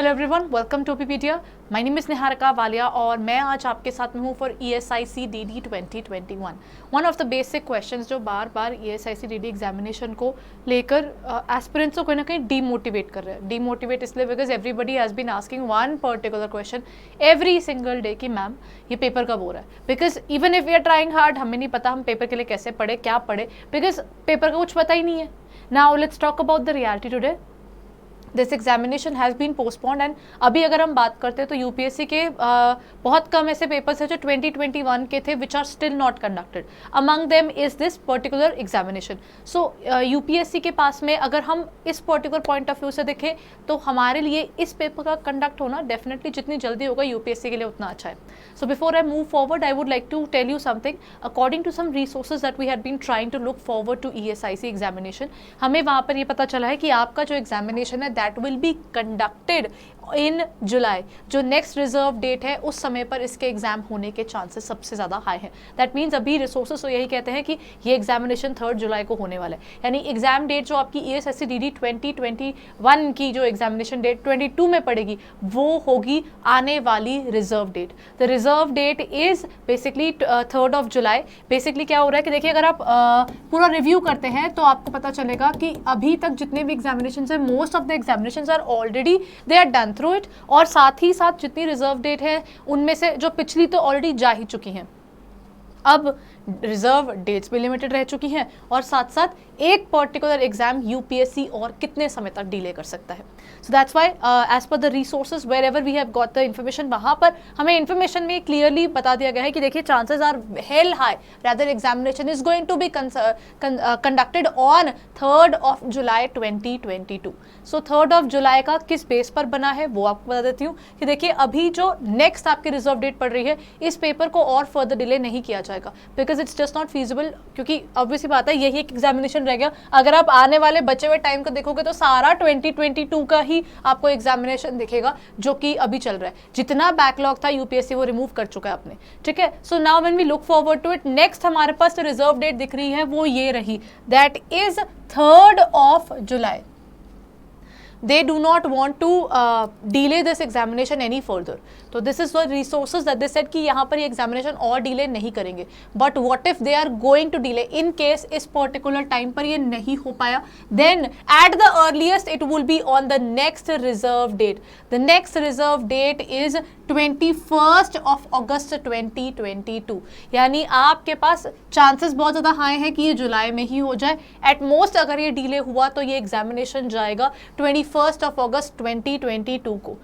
Hello everyone, welcome to पीपीटिया। My name is Niharika Walia और मैं आज आपके साथ में हूँ for ESIC DD 2021। One of the basic questions जो बार बार ESIC DD एग्जामिनेशन को लेकर एस्पिरेंट्स को कहीं ना कहीं डीमोटिवेट कर रहे हैं। डीमोटिवेट इसलिए because everybody has been asking one particular question every single day कि मैम ये पेपर कब हो रहा है। Because even if we are trying hard, हमें नहीं पता हम पेपर के लिए कैसे पढ़े, क्या पढ़े, बिकॉज पेपर का कुछ पता ही नहीं है। Now let's talk about the reality today. This examination has been postponed and अभी अगर हम बात करते हैं तो यूपीएससी के बहुत कम ऐसे पेपर्स हैं जो 2021 के थे which are still not conducted. Among them is this particular examination. So UPSC के पास में अगर हम इस पर्टिकुलर पॉइंट ऑफ व्यू से देखें तो हमारे लिए इस पेपर का कंडक्ट होना डेफिनेटली जितनी जल्दी होगा यूपीएससी के लिए उतना अच्छा है। So before I move forward I would like to tell you something according to some resources that we had been trying to look forward to ESIC examination. हमें वहाँ पर ये पता चला है कि आपका जो एग्जामिनेशन है that will be conducted इन जुलाई। जो नेक्स्ट रिजर्व डेट है उस समय पर इसके एग्जाम होने के चांसेस सबसे ज़्यादा हाई हैं। दैट मीन्स अभी रिसोर्सेज तो यही कहते हैं कि ये एग्जामिनेशन 3 जुलाई को होने वाला है। यानी एग्जाम डेट जो आपकी ESIC DD 2021 की जो एग्जामिनेशन डेट 22 में पड़ेगी वो होगी आने वाली reserve date. The reserve date is basically 3rd of July. Basically क्या हो रहा है कि देखिए अगर आप पूरा रिव्यू करते हैं तो आपको पता चलेगा कि अभी तक जितने भी एग्जामिनेशन है most of the examination are already they are done through it. और साथ ही साथ जितनी रिजर्व डेट है उनमें से जो पिछली तो ऑलरेडी जा ही चुकी हैं, अब रिजर्व डेट्स भी लिमिटेड रह चुकी हैं और साथ साथ एक पर्टिकुलर एग्जाम यूपीएससी और कितने समय तक डिले कर सकता है। So that's why as per the resources wherever we have got the information, वहाँ पर हमें इन्फॉर्मेशन में क्लियरली बता दिया गया है कि देखिए chances are hell high rather examination is going to be conducted on 3rd of July 2022। So 3rd of July का किस बेस पर बना है वो आपको बता देती हूँ कि देखिए अभी जो नेक्स्ट आपकी रिजर्व डेट पड़ रही है इस पेपर को और फर्दर डिले नहीं किया जाएगा because it's just not feasible. क्योंकि ऑब्वियसली बात है यही एक एग्जामिनेशन रह गया। अगर आप आने वाले बचे हुए टाइम को देखोगे तो सारा 2022 का ही आपको एग्जामिनेशन दिखेगा जो कि अभी चल रहा है। जितना बैकलॉग था यूपीएससी वो रिमूव कर चुका है आपने, ठीक है। So now when we look forward to it, next हमारे पास रिजर्व डेट दिख रही है वो ये रही, that is 3rd of July. They do not want to delay this examination any further. तो this is the resources that they said कि यहाँ पर ये एग्जामिनेशन और डिले नहीं करेंगे। But what if they are going to delay, in case इस particular time पर ये नहीं हो पाया, then at the earliest it will be on the next reserve date. The next reserve date is 21st of August 2022। यानी आपके पास chances बहुत ज़्यादा हाई है कि ये जुलाई में ही हो जाए। एट मोस्ट अगर ये डिले हुआ तो ये एग्जामिनेशन जाएगा 21st of August 2022 को।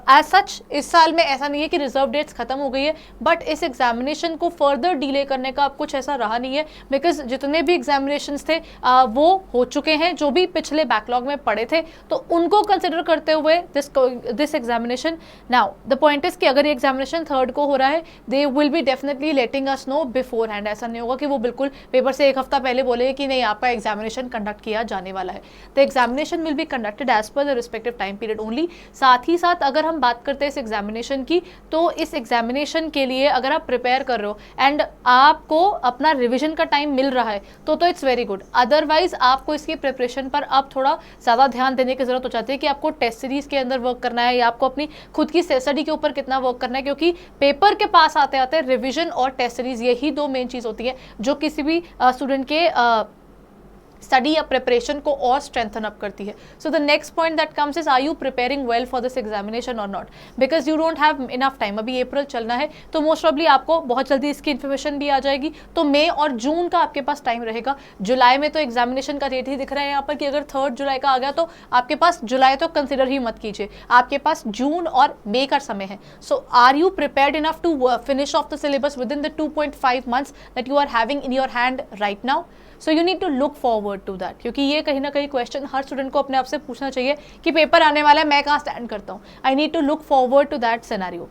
एज सच इस साल में ऐसा नहीं है कि रिजर्व डेट्स खत्म हो गई है, बट इस एग्जामिनेशन को फर्दर डिले करने का अब कुछ ऐसा रहा नहीं है बिकॉज जितने भी एग्जामिनेशंस थे वो हो चुके हैं जो भी पिछले बैकलॉग में पड़े थे, तो उनको कंसिडर करते हुए this examination. Now the point is कि अगर ये एग्जामिनेशन 3rd को हो रहा है they will be definitely letting us know before hand. ऐसा नहीं होगा कि वो बिल्कुल पेपर से एक हफ्ता पहले बोले कि नहीं आपका एग्जामिनेशन कंडक्ट किया जाने वाला है। The examination will be conducted as per the respective time period only. साथ ही साथ अगर हम बात करते हैं इस एग्जामिनेशन की, तो इस एग्जामिनेशन के लिए अगर आप प्रिपेयर कर रहे हो एंड आपको अपना रिवीजन का टाइम मिल रहा है तो इट्स वेरी गुड। अदरवाइज आपको इसकी प्रिपरेशन पर अब थोड़ा ज़्यादा ध्यान देने की जरूरत हो जाती है कि आपको टेस्ट सीरीज के अंदर वर्क करना है या आपको अपनी खुद की स्टडी के ऊपर कितना वर्क करना है, क्योंकि पेपर के पास आते आते रिवीजन और टेस्ट सीरीज यही 2 मेन चीज़ होती है जो किसी भी स्टूडेंट के स्टडी या प्रिपरेशन को और स्ट्रेंथन अप करती है। So the next point that comes is are you preparing well for this examination और not, because you don't have enough time. अभी अप्रैल चलना है तो मोस्ट प्रॉब्ली आपको बहुत जल्दी इसकी इन्फॉर्मेशन भी आ जाएगी, तो मई और जून का आपके पास टाइम रहेगा। जुलाई में तो एग्जामिनेशन का डेट ही दिख रहा है यहाँ पर कि अगर 3rd जुलाई का आ गया तो आपके पास जुलाई तो कंसिडर ही मत कीजिए, आपके पास जून और मई का समय है। So are you prepared enough to finish off the syllabus within the 2.5 months that you are having in your hand right now. So you need to look forward to that, क्योंकि ये कहीं ना कहीं question हर student को अपने आप से पूछना चाहिए कि पेपर आने वाला है, मैं कहाँ स्टैंड करता हूँ। I need to look forward to that scenario.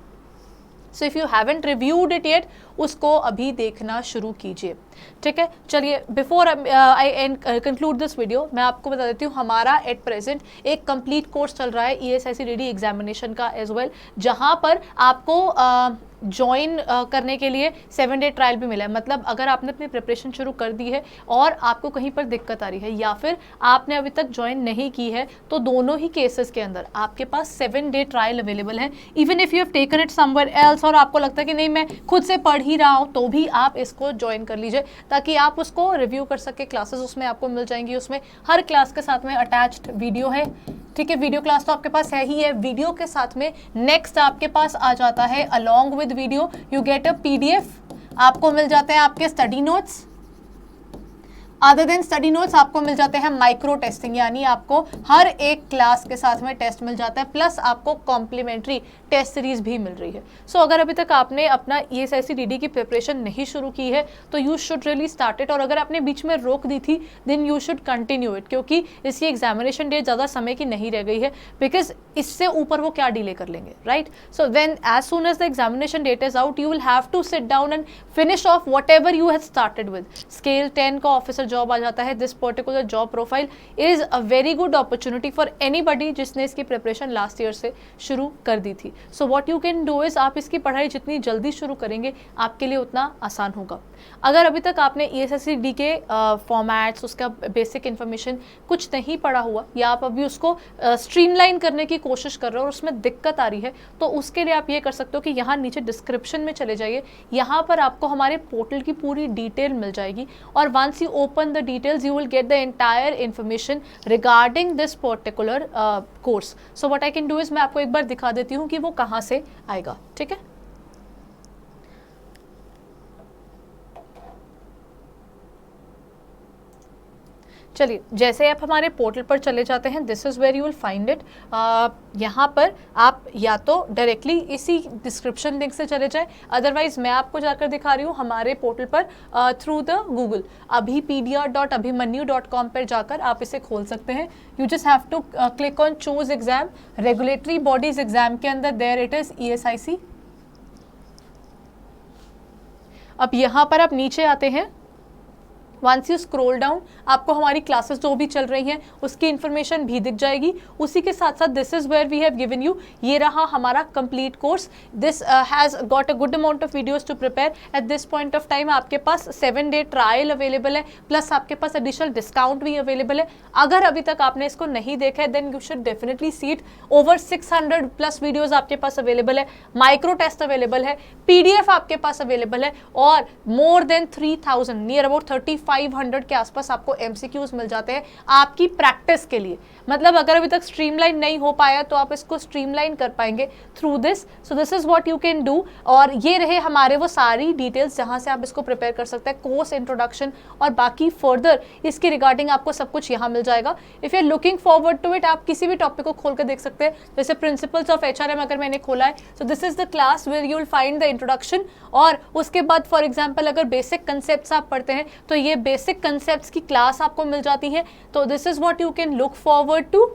So if you haven't reviewed it yet, उसको अभी देखना शुरू कीजिए। ठीक है, चलिए before I conclude this video मैं आपको बता देती हूँ, हमारा एट प्रेजेंट एक कंप्लीट कोर्स चल रहा है ESIC DD एग्जामिनेशन का एज वेल, जहाँ पर आपको ज्वाइन करने के लिए 7 डे ट्रायल भी मिला है। मतलब अगर आपने अपनी प्रिपरेशन शुरू कर दी है और आपको कहीं पर दिक्कत आ रही है या फिर आपने अभी तक ज्वाइन नहीं की है, तो दोनों ही केसेस के अंदर आपके पास 7 डे ट्रायल अवेलेबल है। Even if you have taken it somewhere else और आपको लगता है कि नहीं मैं खुद से पढ़ ही रहा हूँ, तो भी आप इसको ज्वाइन कर लीजिए ताकि आप उसको रिव्यू कर सके। क्लासेस उसमें आपको मिल जाएंगी, उसमें हर क्लास के साथ में अटैच्ड वीडियो है। ठीक है, वीडियो क्लास तो आपके पास है ही है, वीडियो के साथ में नेक्स्ट आपके पास आ जाता है along with video you get a PDF, आपको मिल जाते हैं आपके study notes. Other than study notes आपको मिल जाते हैं माइक्रो टेस्टिंग, यानी आपको हर एक क्लास के साथ में टेस्ट मिल जाता है, प्लस आपको कॉम्प्लीमेंट्री टेस्ट सीरीज भी मिल रही है। सो अगर अभी तक आपने अपना ESIC DD की प्रिपरेशन नहीं शुरू की है तो you should really start it, और अगर आपने बीच में रोक दी थी then you should continue it, क्योंकि इसकी एग्जामिनेशन डेट ज़्यादा समय की नहीं रह गई है, बिकॉज इससे ऊपर वो क्या डिले कर लेंगे, right. So then as soon as the examination date is out you will have to sit down and finish off whatever you have started with. Scale 10 का ऑफिसर जॉब आ जाता है। This particular job profile is a very good opportunity for anybody जिसने इसकी preparation last year से शुरू कर दी थी। So what you can do is, आप इसकी पढ़ाई जितनी जल्दी शुरू करेंगे आपके लिए उतना आसान होगा। अगर अभी तक आपने ESIC DD के फॉर्मेट्स, उसका बेसिक इन्फॉर्मेशन कुछ नहीं पढ़ा हुआ, या आप अभी उसको स्ट्रीमलाइन करने की कोशिश कर रहे हो और उसमें दिक्कत आ रही है, तो उसके लिए आप ये कर सकते हो कि यहाँ नीचे डिस्क्रिप्शन में चले जाइए। यहाँ पर आपको हमारे पोर्टल की पूरी डिटेल मिल जाएगी, और once you open the details you will get the entire information regarding this particular course. So what I can do is मैं आपको एक बार दिखा देती हूँ कि वो कहाँ से आएगा। ठीक है, चलिए जैसे आप हमारे पोर्टल पर चले जाते हैं, this is where you will find it. यहाँ पर आप या तो डायरेक्टली इसी डिस्क्रिप्शन लिंक से चले जाएं, अदरवाइज मैं आपको जाकर दिखा रही हूँ हमारे पोर्टल पर थ्रू द गूगल abhipedia.abhimanyu.com पर जाकर आप इसे खोल सकते हैं। You just have to click on choose exam, regulatory bodies exam के अंदर देयर इट इज ESIC। अब यहाँ पर आप नीचे आते हैं, वंस यू स्क्रॉल डाउन आपको हमारी क्लासेस जो भी चल रही हैं उसकी इन्फॉर्मेशन भी दिख जाएगी। उसी के साथ साथ this is where we have given you, ये रहा हमारा complete course. This has got a good amount of videos to prepare at this point of time. आपके पास 7 डे ट्रायल अवेलेबल है, प्लस आपके पास एडिशनल डिस्काउंट भी अवेलेबल है। अगर अभी तक आपने इसको नहीं देखा है then you should definitely see it. Over 600 plus videos आपके पास अवेलेबल है, माइक्रो टेस्ट अवेलेबल है, PDF आपके पास अवेलेबल है, और मोर देन 3000 नियर अबाउट 3500 के आसपास आपको MCQs मिल जाते हैं आपकी प्रैक्टिस के लिए। मतलब अगर अभी तक स्ट्रीमलाइन नहीं हो पाया तो आप इसको स्ट्रीमलाइन कर पाएंगे through this. So this is what you can do. और ये रहे हमारे वो सारी डिटेल्स जहाँ से आप इसको प्रिपेयर कर सकते हैं, कोर्स इंट्रोडक्शन और बाकी फर्दर इसके रिगार्डिंग आपको सब कुछ यहाँ मिल जाएगा। If you are looking forward to it, आप किसी भी टॉपिक को खोल कर देख सकते हैं। जैसे प्रिंसिपल्स ऑफ HRM अगर मैंने खोला है, so this is the class where you will find the introduction, और उसके बाद फॉर एग्जाम्पल अगर बेसिक कंसेप्ट आप पढ़ते हैं तो ये बेसिक कंसेप्ट्स की क्लास आपको मिल जाती है। तो this is what you can look forward to.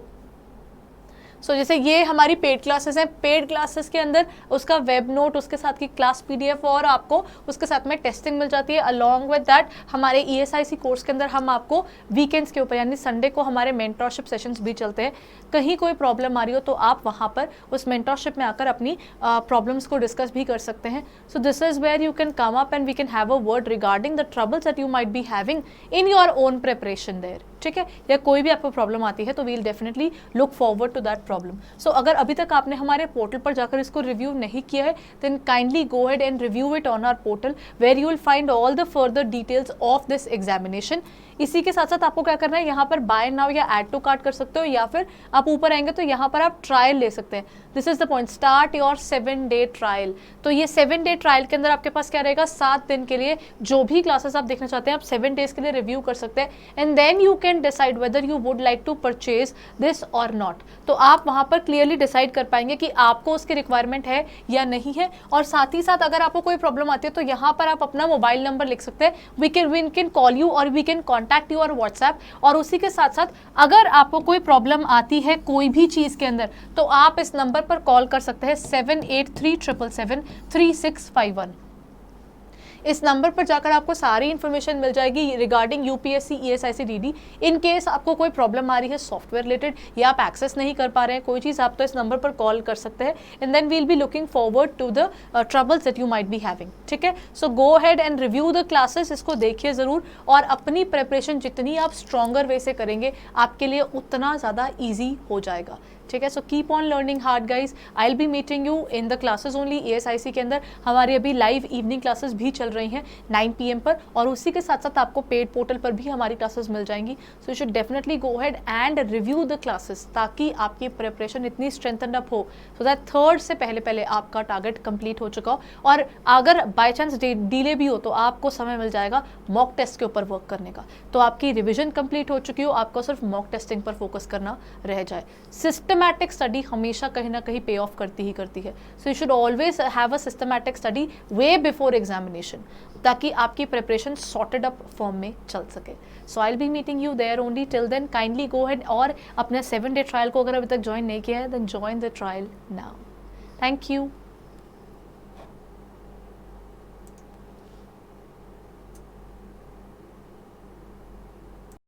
So जैसे ये हमारी पेड क्लासेस हैं, पेड क्लासेस के अंदर उसका वेब नोट, उसके साथ की क्लास PDF और आपको उसके साथ में टेस्टिंग मिल जाती है। अलॉन्ग विद दैट हमारे ESIC कोर्स के अंदर हम आपको वीकेंड्स के ऊपर यानी संडे को हमारे मेंटरशिप सेशंस भी चलते हैं। कहीं कोई प्रॉब्लम आ रही हो तो आप वहाँ पर उस मेंटरशिप में आकर अपनी प्रॉब्लम्स को डिस्कस भी कर सकते हैं। So this is where you can come up and we can have a word regarding the troubles that you might be having in your own preparation there. ठीक है, या कोई भी आपको प्रॉब्लम आती है तो we will definitely look forward to that problem. So अगर अभी तक आपने हमारे पोर्टल पर जाकर इसको रिव्यू नहीं किया है then kindly go ahead and review it on our portal where you will find all the further details of this examination. इसी के साथ साथ आपको क्या करना है, यहाँ पर बाय नाउ या ऐड टू कार्ट कर सकते हो, या फिर आप ऊपर आएंगे तो यहाँ पर आप ट्रायल ले सकते हैं। This is the point, start your 7 day trial. तो ये 7 डे ट्रायल के अंदर आपके पास क्या रहेगा, 7 दिन के लिए जो भी क्लासेस आप देखना चाहते हैं आप 7 डेज के लिए रिव्यू कर सकते हैं, and then you can decide whether you would like to purchase this और नॉट। तो आप वहाँ पर क्लियरली डिसाइड कर पाएंगे कि आपको उसकी रिक्वायरमेंट है या नहीं है। और साथ ही साथ अगर आपको कोई प्रॉब्लम आती है तो यहाँ पर आप अपना मोबाइल नंबर लिख सकते हैं, वी कैन कॉल यू और वी कैन कॉन्टैक्ट यू और व्हाट्सएप। और उसी के साथ साथ अगर आपको कोई प्रॉब्लम आती है कोई भी चीज़ के अंदर तो आप इस नंबर पर कॉल कर सकते हैं 7837773651। इस नंबर पर जाकर आपको सारी इन्फॉर्मेशन मिल जाएगी regarding UPSC ESIC DD. In case आपको कोई प्रॉब्लम आ रही है सॉफ्टवेयर रिलेटेड या आप एक्सेस नहीं कर पा रहे हैं कोई चीज़, आप तो इस नंबर पर कॉल कर सकते हैं and then we'll be looking forward to the troubles that you might be having. ठीक है, so go ahead and review the classes, इसको देखिए ज़रूर और अपनी प्रिपरेशन जितनी आप स्ट्रॉन्गर वे से करेंगे आपके लिए उतना ज़्यादा ईजी हो जाएगा। ठीक है, so keep on learning hard guys. I will be meeting you in the classes only. ESIC के अंदर हमारी अभी लाइव इवनिंग क्लासेस भी चल रही हैं 9 PM पर, और उसी के साथ साथ आपको पेड पोर्टल पर भी हमारी क्लासेस मिल जाएंगी। सो you should definitely go ahead and review the classes ताकि आपकी प्रिपरेशन इतनी स्ट्रेंथन अप हो सो दैट थर्ड से पहले आपका टारगेट कंप्लीट हो चुका हो, और अगर बाई चांस डिले भी हो तो आपको समय मिल जाएगा मॉक टेस्ट के ऊपर वर्क करने का। तो आपकी रिविजन कंप्लीट हो चुकी हो, आपको सिर्फ मॉक टेस्टिंग पर फोकस करना रह जाए। सिस्टमैटिक स्टडी हमेशा कहीं ना कहीं पे ऑफ करती है। So you should always have a systematic study way before examination ताकि आपकी प्रिपरेशन सॉर्टेड अप फॉर्म में चल सके। So I will be meeting you there only. Till then kindly go ahead और अपने 7 डे ट्रायल को अगर अभी तक ज्वाइन नहीं किया है then join the trial now. Thank you.